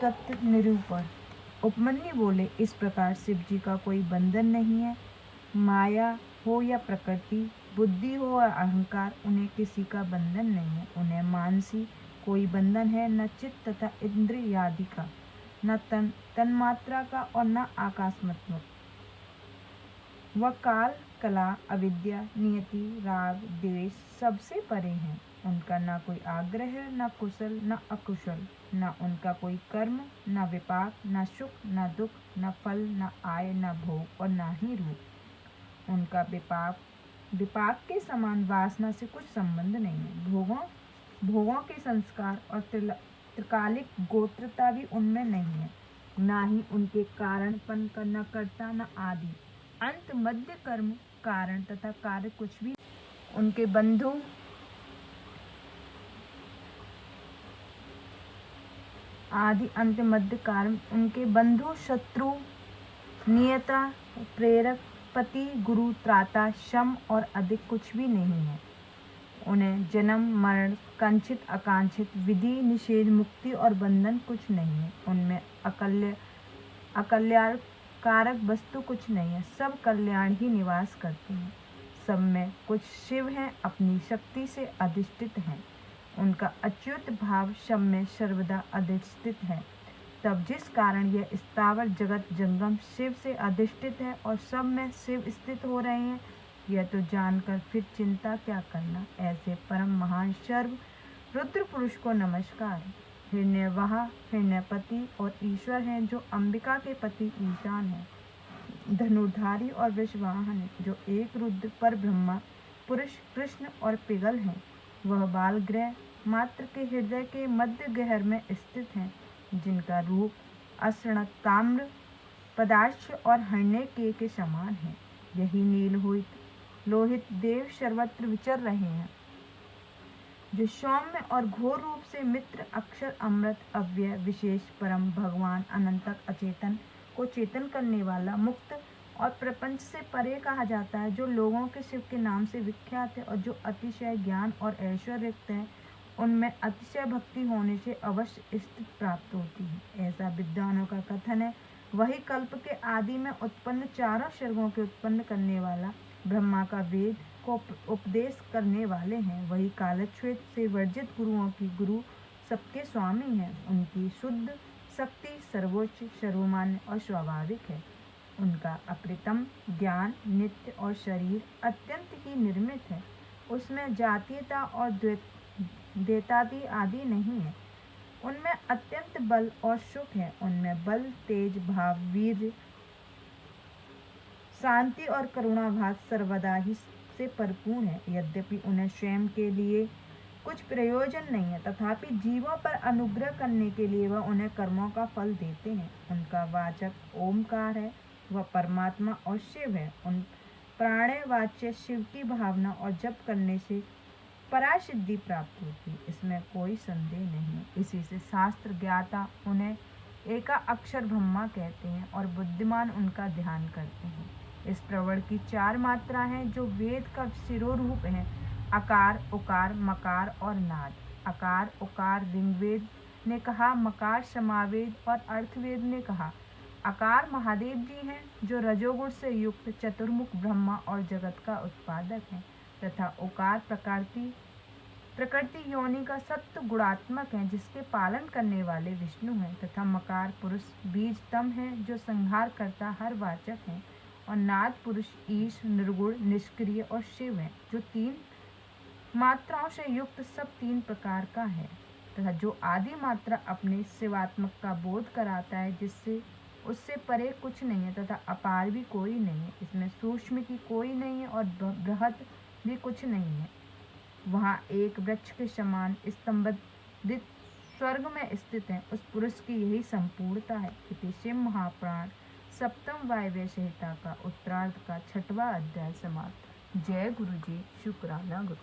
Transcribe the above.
तत्व निरूपण। उपमन्यु बोले, इस प्रकार शिव जी का कोई बंधन नहीं है। माया हो या प्रकृति, बुद्धि हो या अहंकार, उन्हें किसी का बंधन नहीं है। उन्हें मानसी कोई बंधन है, न चित्त तथा इंद्रियादि का, न तन्मात्रा का और न आकाशमत्व। वह काल, कला, अविद्या, नियति, राग, द्वेष सबसे परे हैं। उनका न कोई आग्रह है, न कुशल न अकुशल, न उनका कोई कर्म, न विपाक, न सुख न दुख, न फल न आय, न भोग और न ही रूप। उनका विपाक के समान वासना से कुछ संबंध नहीं है। भोगों के संस्कार और त्रिकालिक गोत्रता भी उनमें नहीं है। न ही उनके कारणपन का, न कर्ता न आदि, अंत, मध्य, कर्म, कारण तथा कार्य कुछ भी। उनके बंधु आदि, अंत, मध्य, कारण, उनके बंधु, शत्रु, नियता, प्रेरक, पति, गुरु, त्राता, शम और अधिक कुछ भी नहीं है। उन्हें जन्म मरण, कंचित अकांक्षित, विधि निषेध, मुक्ति और बंधन कुछ नहीं है। उनमें अकल्याणकारक वस्तु कुछ नहीं है। सब कल्याण ही निवास करते हैं। सब में कुछ शिव हैं, अपनी शक्ति से अधिष्ठित हैं। उनका अच्युत भाव सब में सर्वदा अधिष्ठित है। तब जिस कारण यह स्थावर जगत जंगम शिव से अधिष्ठित है और सब में शिव स्थित हो रहे हैं, यह तो जानकर फिर चिंता क्या करना। ऐसे परम महान सर्व रुद्र पुरुष को नमस्कार। हिरण्यवाह, हिरण्यपति और ईश्वर हैं, जो अंबिका के पति ईशान है। धनुर्धारी और वृषवाहन, जो एक रुद्र पर ब्रह्मा, पुरुष, कृष्ण और पिगल हैं। वह बाल ग्रह मात्र के हृदय के मध्य गहर में स्थित हैं, जिनका रूप असृण ताम्र पदार्थ और हरणे के समान है। यही नील लोहित देव सर्वत्र विचर रहे हैं, जो सौम्य और घोर रूप से मित्र, अक्षर, अमृत, अव्यय, विशेष, परम, भगवान, अनंतक, अचेतन को चेतन करने वाला, मुक्त और प्रपंच से परे कहा जाता है, जो लोगों के शिव के नाम से विख्यात है और जो अतिशय ज्ञान और ऐश्वर्य युक्त है। उनमें अतिशय भक्ति होने से अवश्य स्थिति प्राप्त होती है, ऐसा विद्वानों का कथन है। वही कल्प के आदि में उत्पन्न चारों सर्गों के उत्पन्न करने वाला, ब्रह्मा का वेद को उपदेश करने वाले हैं। वही कालक्षेत्र से वर्जित गुरुओं की गुरु, सबके स्वामी हैं। उनकी शुद्ध शक्ति सर्वोच्च, सर्वमान्य और स्वाभाविक है। उनका अप्रतिम ज्ञान नित्य और शरीर अत्यंत ही निर्मित है। उसमें जातीयता और द्वैतादि आदि नहीं है। उनमें अत्यंत बल और सुख है। उनमें बल, तेज, भाव, वीर्य, शांति और करुणाभास सर्वदा ही से परिपूर्ण है। यद्यपि उन्हें स्वयं के लिए कुछ प्रयोजन नहीं है, तथापि जीवों पर अनुग्रह करने के लिए वह उन्हें कर्मों का फल देते हैं। उनका वाचक ओमकार है, वह परमात्मा और शिव है। उन प्राणवाच्य शिव की भावना और जप करने से परासिद्धि प्राप्त होती, इसमें कोई संदेह नहीं। इसी से शास्त्र ज्ञाता उन्हें एका अक्षर ब्रह्मा कहते हैं और बुद्धिमान उनका ध्यान करते हैं। इस प्रवर्ण की 4 मात्रा हैं, जो वेद का शिरोरूप है: अकार, उकार, मकार और नाद। अकार उकार ऋग्वेद ने कहा, मकार समावेद और अर्थवेद ने कहा। अकार महादेव जी हैं, जो रजोगुण से युक्त चतुर्मुख ब्रह्मा और जगत का उत्पादक हैं, तथा उकार प्रकृति योनि का सत्य गुणात्मक है, जिसके पालन करने वाले विष्णु हैं, तथा मकार पुरुष बीज तम है, जो संहार करता हर वाचक है, और नाद पुरुष ईश, निर्गुण, निष्क्रिय और शिव है, जो 3 मात्राओं से युक्त सब 3 प्रकार का है, तथा जो आदि मात्रा अपने शिवात्मक का बोध कराता है, जिससे उससे परे कुछ नहीं है तथा अपार भी कोई नहीं है। इसमें सूक्ष्म की कोई नहीं है और बृहत भी कुछ नहीं है। वहाँ एक वृक्ष के समान स्तंभित स्वर्ग में स्थित है। उस पुरुष की यही संपूर्णता है। इति शिव महापुराण सप्तम वायव्य संहिता का उत्तरार्ध का 6वां अध्याय समाप्त। जय गुरु जी, शुक्राना गुरु।